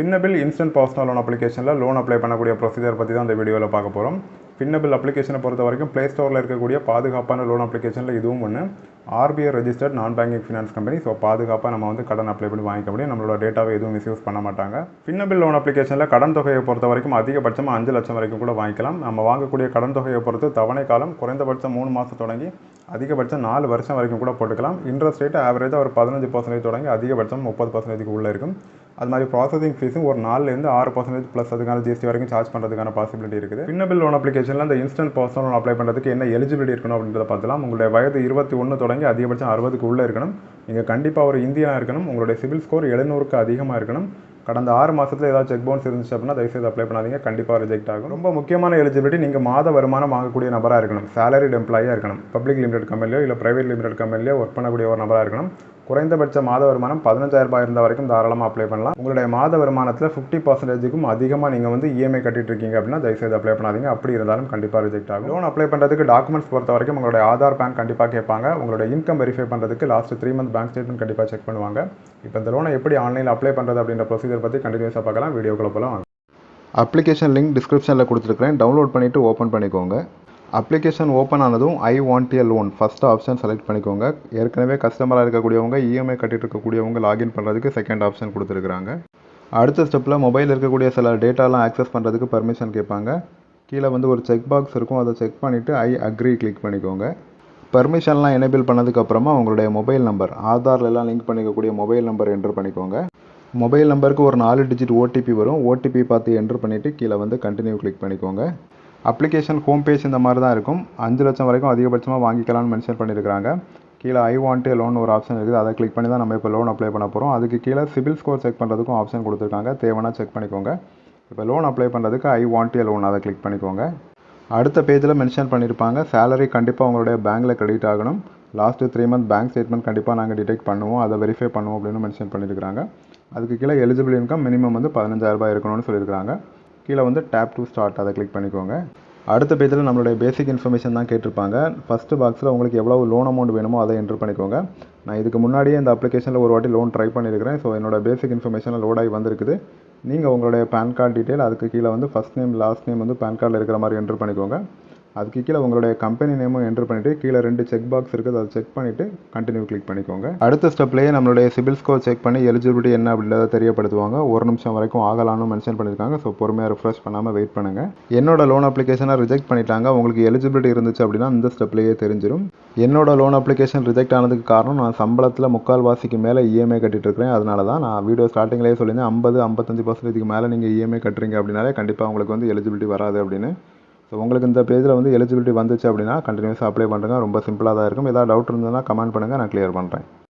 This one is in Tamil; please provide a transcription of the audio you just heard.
Finnable Instant Personal Loan Applicationல லோன் அப்ளை பண்ணக்கூடிய ப்ரொசீஜர் பற்றி தான் இந்த வீடியோவில் பார்க்க போகிறோம். Finnable அப்ளிகேஷனை பொறுத்த வரைக்கும் ப்ளே ஸ்டோரில் இருக்கக்கூடிய பாதுகாப்பான லோன் அப்ளிகேஷனில் இதுவும் ஒன்று. RBI ரெஜிஸ்டர்ட் நான் பேங்கிங் ஃபினான்ஸ் கம்பெனி. ஸோ பாதுகாப்பாக நம்ம வந்து கடன் அப்ளை பண்ணி வாங்கிக்க முடியும். நம்மளோட டேட்டாவை எதுவும் மிஸ்யூஸ் பண்ண மாட்டாங்க. Finnable லோன் அப்ளிகேஷனில் கடன் தொகையை பொறுத்த வரைக்கும் அதிகபட்சமாக 5 லட்சம் வரைக்கும் கூட வாங்கிக்கலாம். நம்ம வாங்கக்கூடிய கடன் தொகையை பொறுத்து தவணை காலம் குறைந்தபட்சம் 3 மாதம் தொடங்கி அதிகபட்சம் 4 வருஷம் வரைக்கும் கூட போட்டுக்கலாம். இன்ட்ரெஸ்ட் ரேட் ஆவரேஜாக ஒரு 15% தொடங்கி அதிகபட்சம் 30% உள்ளே இருக்கும். அது மாதிரி ப்ராசஸிங் ஃபீஸும் ஒரு 4லேருந்து 6% ப்ளஸ் அதுக்கான ஜிஎஸ்டி வரைக்கும் சார்ஜ் பண்ணுறதுக்கான பாசிபிலிட்டி இருக்குது. Finnable லோன் அப்ளிகேஷனில் அந்த இன்ஸ்டன்ட் பர்சனல் லோன் அப்ளை பண்ணுறதுக்கு என்ன எலிஜிபிலிட்டி இருக்கணும் அப்படின்றத பார்த்துலாம். உங்களுடைய வயது 21 தொடங்கி அதிகபட்சம் 60க்கு உள்ளே இருக்கணும். நீங்கள் கண்டிப்பாக ஒரு இந்தியனாக இருக்கணும். உங்களுடைய சிபில் ஸ்கோர் 700க்கு அதிகமாக இருக்கணும். கடந்த 6 மாதத்தில் ஏதாவது செக் பவுன்ஸ் இருந்துச்சு அப்படின்னா தயவுசெய்து அப்ளை பண்ணாதீங்க, கண்டிப்பாக ரிஜெக்ட் ஆகும். ரொம்ப முக்கியமான எலிஜிபிலிட்டி, நீங்கள் மாத வருமானம் வாங்கக்கூடிய நபராக இருக்கணும். சேலரிட் எம்ப்ளாயாக இருக்கணும். பப்ளிக் லிமிடெட் கம்பெனிலையோ இல்லை ப்ரைவேட் லிமிடெட் கம்பெனிலையோ ஒர்க் பண்ணக்கூடிய ஒரு நபராக இருக்கணும். குறைந்தபட்ச மாத வருமானம் 15,000 ரூபாய் இருந்த வரைக்கும் தாராளமாக அப்ளை பண்ணலாம். உங்களுடைய மாத வருமானத்தில் 50%க்கும் அதிகமாக நீங்கள் வந்து இஎம்ஐ கட்டிட்டு இருக்கீங்க அப்படின்னா தயவுசெய்து அப்ளை பண்ணாதீங்க. அப்படி இருந்தாலும் கண்டிப்பாக ரிஜெக்ட் ஆகும். லோன் அப்ளை பண்ணுறதுக்கு டாக்குமெண்ட்ஸ் பொறுத்த வரைக்கும் உங்களுடைய ஆதார் பேன் கண்டிப்பாக கேட்பாங்க. உங்களுடைய இன்கம் வெரிஃபை பண்ணுறதுக்கு லாஸ்ட் 3 மந்த் பேங்க் ஸ்டேட்மெண்ட் கண்டிப்பாக செக் பண்ணுவாங்க. இப்போ இந்த லோனை எப்படி ஆன்லைனில் அப்ளை பண்ணுறது அப்படின்ற ப்ரொசீஜர் பற்றி கண்டினியூஸாக பார்க்கலாம். வீடியோக்குள்ள போகலாம். அப்ளிகேஷன் லிங்க் டிஸ்கிரிப்ஷனில் கொடுத்துருக்கிறேன், டவுன்லோட் பண்ணிவிட்டு ஓப்பன் பண்ணிக்கோங்க. அப்ளிகேஷன் ஓப்பன் ஆனதும் I want a loan first option select பண்ணிக்கோங்க. ஏற்கனவே கஸ்டமராக இருக்கக்கூடியவங்க இஎம்ஐ கட்டிட்டு இருக்கக்கூடியவங்க லாகின் பண்ணுறதுக்கு செகண்ட் ஆப்ஷன் கொடுத்துருக்குறாங்க. அடுத்த ஸ்டெப்பில் மொபைல் இருக்கக்கூடிய சில டேட்டாலாம் ஆக்சஸ் பண்ணுறதுக்கு பர்மிஷன் கேட்பாங்க. கீழே வந்து ஒரு செக் பாக்ஸ் இருக்கும், அதை செக் பண்ணிவிட்டு ஐ அக்ரி கிளிக் பண்ணிக்கோங்க. பர்மிஷன்லாம் எனேபிள் பண்ணதுக்கப்புறமா உங்களுடைய மொபைல் நம்பர், ஆதார்லாம் லிங்க் பண்ணிக்கக்கூடிய மொபைல் நம்பர் என்ட்ரு பண்ணிக்கோங்க. மொபைல் நம்பருக்கு ஒரு 4 டிஜிட் ஓடிபி வரும். ஓடிபி பார்த்து என்ட்ரு பண்ணிவிட்டு கீழே வந்து கண்டினியூ கிளிக் பண்ணிக்கோங்க. அப்ளிகேஷன் ஹோம் பேஜ் இந்த மாதிரி தான் இருக்கும். 5 லட்சம் வரைக்கும் அதிகபட்சமாக வாங்கிக்கலாம்னு மென்ஷன் பண்ணியிருக்காங்க. கீழே ஐ வாண்ட் ஏ லோன் ஒரு ஆப்ஷன் இருக்குது, அதை கிளிக் பண்ணி தான் நம்ம இப்போ லோன் அப்ளை பண்ண போகிறோம். அதுக்கு கீழே சிபில் ஸ்கோர் செக் பண்ணுறதுக்கும் ஆப்ஷன் கொடுத்துருக்காங்க, தேவைன்னா செக் பண்ணிக்கோங்க. இப்போ லோன் அப்ளை பண்ணுறதுக்கு ஐ வாண்ட் ஏ லோன் அதை கிளிக் பண்ணிக்கோங்க. அடுத்த பேஜில் மென்ஷன் பண்ணியிருப்பாங்க சேலரி கண்டிப்பாக உங்களுடைய பேங்க்கில் கிரெடிட் ஆகணும். லாஸ்ட்டு 3 மந்த் பேங்க் ஸ்டேட்மெண்ட் கண்டிப்பாக நாங்கள் டிடெக்ட் பண்ணுவோம், அதை வெரிஃபை பண்ணுவோம் அப்படின்னு மென்ஷன் பண்ணியிருக்காங்க. அதுக்கு கீழே எலிஜிபிள் இன்கம் மினிமம் வந்து 15,000 ரூபாய் இருக்கணும்னு சொல்லியிருக்காங்க. கீழே வந்து டேப் டு ஸ்டார்ட் அதை கிளிக் பண்ணிக்கோங்க. அடுத்த பேஜில் நம்மளுடைய பேசிக் இன்ஃபர்மேஷன் தான் கேட்டிருப்பாங்க. ஃபஸ்ட்டு பாக்ஸில் உங்களுக்கு எவ்வளோ லோன் அமௌண்ட் வேணுமோ அதை என்ட்ரு பண்ணிக்கோங்க. நான் இதுக்கு முன்னாடியே இந்த அப்ளிகேஷனில் ஒரு வாட்டி லோன் ட்ரை பண்ணியிருக்கிறேன். ஸோ என்னோடய பேசிக் இன்ஃபர்மேஷனில் லோட் ஆகி வந்திருக்குது. நீங்கள் உங்களுடைய பேன் கார்டு டீட்டெயில், அதுக்கு கீழே வந்து ஃபஸ்ட் நேம் லாஸ்ட் நேம் வந்து பேன் கார்டில் இருக்கிற மாதிரி என்ட்ரு பண்ணிக்கோங்க. அதுக்கு கீழே உங்களுடைய கம்பெனி நேமும் என்ட்ரு பண்ணிவிட்டு கீழே 2 செக் பாக்ஸ் இருக்குது, அதை செக் பண்ணிவிட்டு கண்டினியூ கிளிக் பண்ணிக்கோங்க. அடுத்த ஸ்டெப்லேயே நம்மளுடைய சிபில் ஸ்கோர் செக் பண்ணி எலிஜிபிலிட்டி என்ன அப்படின்றத தெரியப்படுத்துவாங்க. 1 நிமிஷம் வரைக்கும் ஆகலான்னு மென்ஷன் பண்ணியிருக்காங்க. ஸோ பொறுமையாக ரிஃப்ரெஷ் பண்ணாமல் வெயிட் பண்ணுங்கள். என்னோட லோன் அப்ளிகேஷனை ரிஜெக்ட் பண்ணிட்டாங்க. உங்களுக்கு எலிஜிபிலிட்டி இருந்துச்சு அப்படின்னா இந்த ஸ்டெப்லேயே தெரிஞ்சிடும். என்னோட லோன் அப்ளிகேஷன் ரிஜெக்ட் ஆனதுக்கு காரணம் நான் சம்பளத்தில் 3/4 மேலே இஎம்ஐ கட்டிட்டு இருக்கிறேன். அதனால தான் நான் வீடியோ ஸ்டார்டிங்லேயே சொல்லியிருந்தேன் 50-55% மேலே நீங்கள் இஎம்ஐ கட்டுறீங்க அப்படின்னாலே கண்டிப்பாக உங்களுக்கு வந்து எலிஜிபிலிட்டி வராது அப்படின்னு. ஸோ உங்களுக்கு இந்த பேஜில் வந்து எலிஜிபிலிட்டி வந்துச்சு அப்படின்னா கண்டினியூஸாக அப்ளை பண்ணுறேங்க. ரொம்ப சிம்பிளாக தான் இருக்கும். ஏதாவது டவுட் இருந்ததுன்னா கமெண்ட் பண்ணுங்கள், நான் கிளியர் பண்ணுறேன்.